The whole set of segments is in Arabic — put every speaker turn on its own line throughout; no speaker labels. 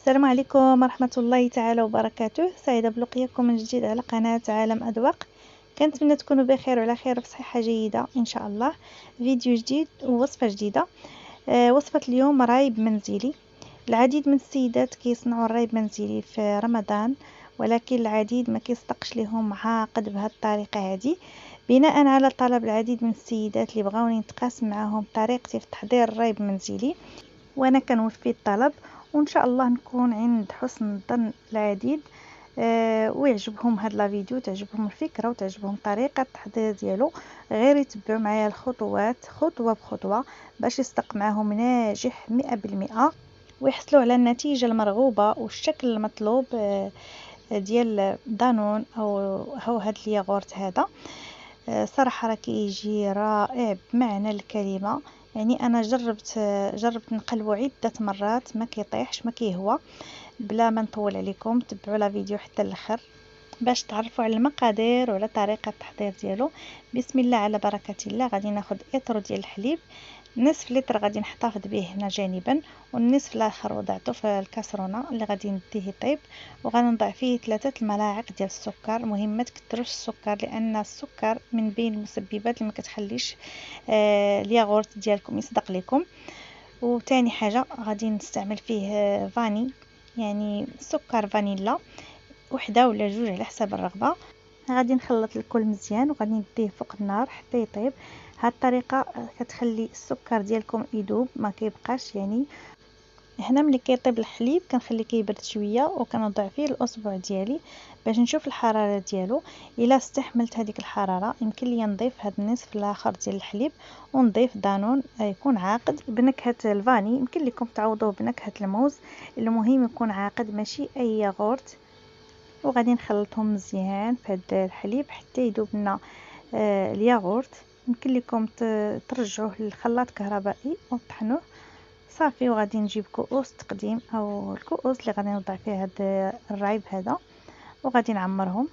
السلام عليكم ورحمة الله تعالى وبركاته. سعيدة بلقياكم من جديد على قناة عالم أذواق. كنتمنى تكونوا بخير وعلى خير بصحة جيدة إن شاء الله. فيديو جديد ووصفة جديدة. وصفة اليوم رايب منزلي. العديد من السيدات كيصنعوا الرايب منزلي في رمضان، ولكن العديد ما كيصدقش لهم عاقد بهذه الطريقة هذه. بناء على طلب العديد من السيدات اللي بغاوني نتقاسم معهم طريقتي في تحضير الرايب منزلي، وانا كنوفي الطلب، وان شاء الله نكون عند حسن ظن العديد ويعجبهم هاد لا فيديو، تعجبهم الفكره وتعجبهم طريقه التحضير ديالو. غير يتبعوا معايا الخطوات خطوه بخطوه باش يصدق معاهم ناجح 100% ويحصلوا على النتيجه المرغوبه والشكل المطلوب ديال دانون او هاد الياغورت هذا. صراحه راه كيجي رائع بمعنى الكلمه. يعني انا جربت نقلبه عده مرات، ما كيطيحش ما كيهوى. بلا ما نطول عليكم، تبعوا لا فيديو حتى الاخر باش تعرفوا على المقادير وعلى طريقه التحضير ديالو. بسم الله على بركه الله. غادي ناخذ اطر ديال الحليب، نصف لتر غادي نحتفظ به هنا جانبا، والنصف الاخر وضعته في الكاسرونه اللي غادي نديه يطيب. وغنضع فيه 3 الملاعق ديال السكر. مهم ما تكثروش السكر، لان السكر من بين المسببات اللي ما كتخليش الياغورت ديالكم يصدق لكم. وتاني حاجه غادي نستعمل فيه فاني، يعني سكر فانيلا، وحده ولا جوج على حسب الرغبه. غادي نخلط الكل مزيان وغادي نديه فوق النار حتى يطيب. هاد الطريقه كتخلي السكر ديالكم يذوب ما كيبقاش. يعني هنا ملي كيطيب الحليب كنخليه كيبرد شويه وكنوضع فيه الاصبع ديالي باش نشوف الحراره ديالو. الا استحملت هذيك الحراره يمكن لي نضيف هذا النصف الاخر ديال الحليب ونضيف دانون يكون عاقد بنكهه الفاني. يمكن لكم تعوضوه بنكهه الموز، المهم يكون عاقد ماشي اي ياغورت. وغادي نخلطهم مزيان في هذا الحليب حتى يذوب لنا الياغورت. يمكن لكم ترجعوه للخلاط كهربائي وطحنوه صافي. وغادي نجيب كؤوس تقديم او الكؤوس اللي غادي نوضع فيها هذا الرايب هذا، وغادي نعمرهم.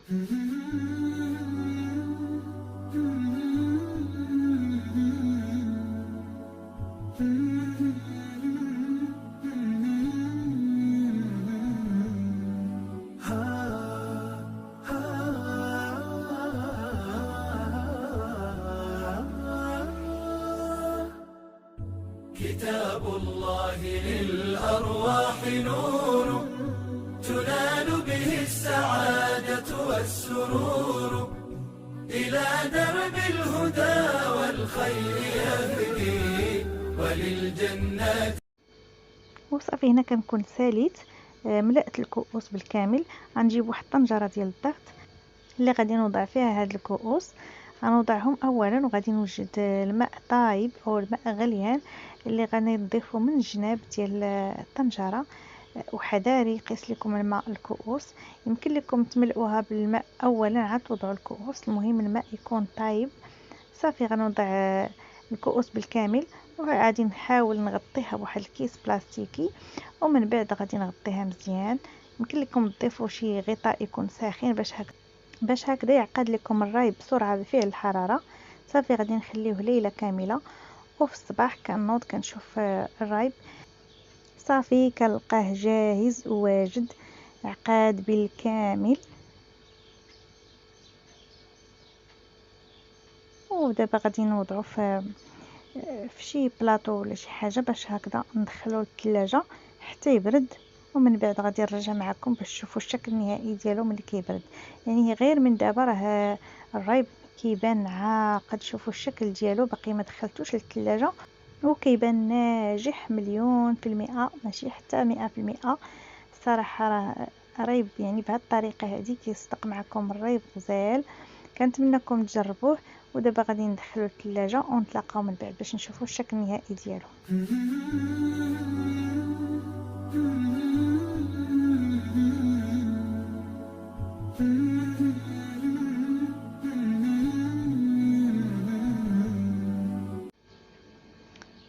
كتاب الله للأرواح نور، تنال به السعادة والسرور، إلى درب الهدى والخير يهدي وللجنات.
وصافي هنا كنكون ساليت ملأت الكؤوس بالكامل. غنجيب واحد الطنجره ديال الضغط اللي غادي نوضع فيها هاد الكؤوس. غنوضعهم اولا وغادي نوجد الماء طايب او الماء غليان اللي غادي نضيفه من الجناب ديال الطنجره. وحذاري قيس لكم الماء الكؤوس. يمكن لكم تملؤوها بالماء اولا عاد توضعوا الكؤوس، المهم الماء يكون طايب. صافي غنوضع الكؤوس بالكامل وغادي نحاول نغطيها بواحد الكيس بلاستيكي، ومن بعد غادي نغطيها مزيان. يمكن لكم تضيفوا شي غطاء يكون ساخن باش هكذا يعقد لكم الرايب بسرعه بفعل الحراره. صافي غادي نخليه ليله كامله، وفي الصباح كنوض كنشوف الرايب صافي كنلقاه جاهز وواجد عقاد بالكامل. ودابا غادي نوضعو في شي بلاطو ولا شي حاجه باش هكذا ندخلو للثلاجه حتى يبرد. ومن بعد غادي نرجع معكم باش تشوفوا الشكل النهائي ديالو ملي كيبرد. يعني غير من دابا راه الرايب كيبان عاقد. شوفوا الشكل ديالو باقي ما دخلتوش للثلاجه وكيبان ناجح 100%، ماشي حتى 100%. الصراحه راه رايب يعني بهذه الطريقه هذه كيصدق معكم الرايب غزال. كنتمنىكم تجربوه. ودابا غادي ندخلو للثلاجه ونتلاقاو من بعد باش نشوفوا الشكل النهائي ديالو.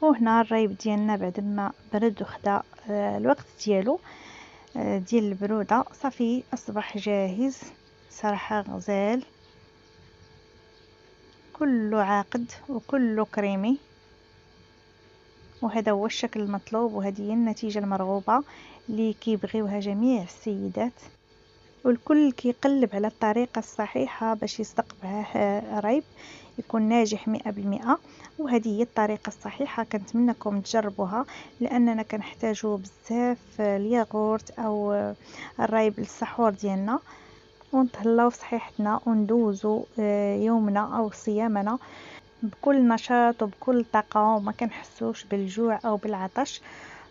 وهنا الرايب ديالنا بعد ما برد وخدا الوقت ديالو ديال البروده صافي اصبح جاهز. صراحه غزال، كله عاقد وكله كريمي وهذا هو الشكل المطلوب، وهذه هي النتيجة المرغوبة اللي كيبغيوها جميع السيدات، والكل كيقلب على الطريقة الصحيحة باش يصدق ريب يكون ناجح 100%. وهذه هي الطريقة الصحيحة، كنتمنىكم تجربوها لأننا كنحتاجو بزاف الياغورت أو الريب للسحور ديالنا، ونتهلاو في صحيحتنا وندوزو يومنا أو صيامنا بكل نشاط وبكل طاقة وما كنحسوش بالجوع أو بالعطش.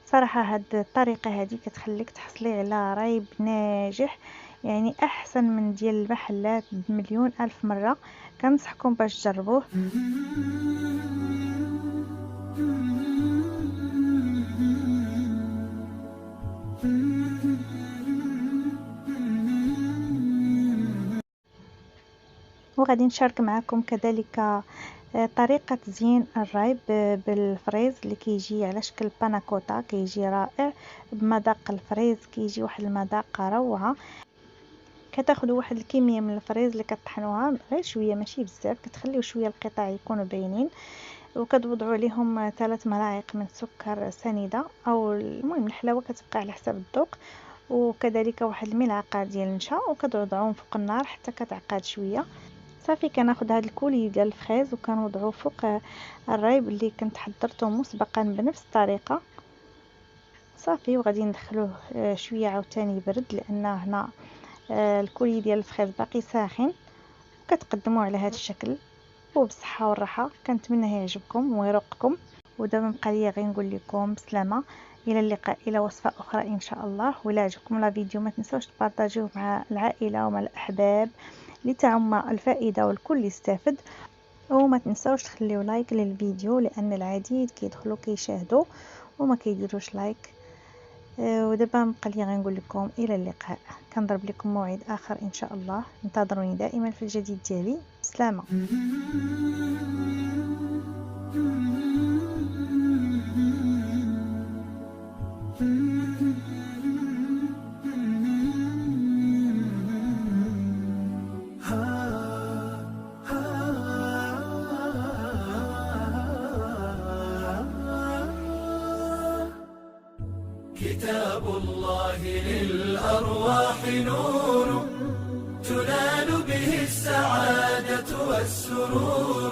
صراحة هاد الطريقة هذه كتخليك تحصلي على ريب ناجح، يعني أحسن من ديال المحلات بمليون ألف مرة. كنصحكم باش تجربوه. وغادي نشارك معكم كذلك طريقة تزيين الرايب بالفريز اللي كيجي على شكل باناكوتا، كيجي رائع بمذاق الفريز، كيجي واحد المذاق روعة. كتاخدوا واحد الكمية من الفريز اللي كطحنوها غير شوية ماشي بزاف، كتخليو شوية القطع يكونوا باينين، وكتوضعوا عليهم 3 ملاعق من سكر سنيدة او المهم الحلاوة كتبقى على حساب الذوق، وكذلك واحد الملعقة ديال النشا، وكتوضعوهم فوق النار حتى كتعقد شوية. صافي كناخذ هذا الكولي ديال الفريز وكنوضعوه فوق الرايب اللي كنت حضرته مسبقا بنفس الطريقه. صافي وغادي ندخلوه شويه عاوتاني يبرد لان هنا الكولي ديال الفريز باقي ساخن. كتقدموه على هذا الشكل وبصحه والراحه. كنتمنى يعجبكم ويروقكم. ودابا بقى لي غير نقول لكم بسلامه، الى اللقاء الى وصفه اخرى ان شاء الله. ولا عجبكم لا فيديو ما تنسوش تبارطاجيوه مع العائله ومع الاحباب لتعم الفائده والكل يستافد. وما تنسوش تخليو لايك للفيديو لان العديد كيدخلوا كيشاهدوا وما كيديروش لايك. ودابا بقى لي غير نقول لكم الى اللقاء. كنضرب لكم موعد اخر ان شاء الله. انتظروني دائما في الجديد ديالي. بسلامه.
كتاب الله للأرواح نور، تنال به السعادة والسرور.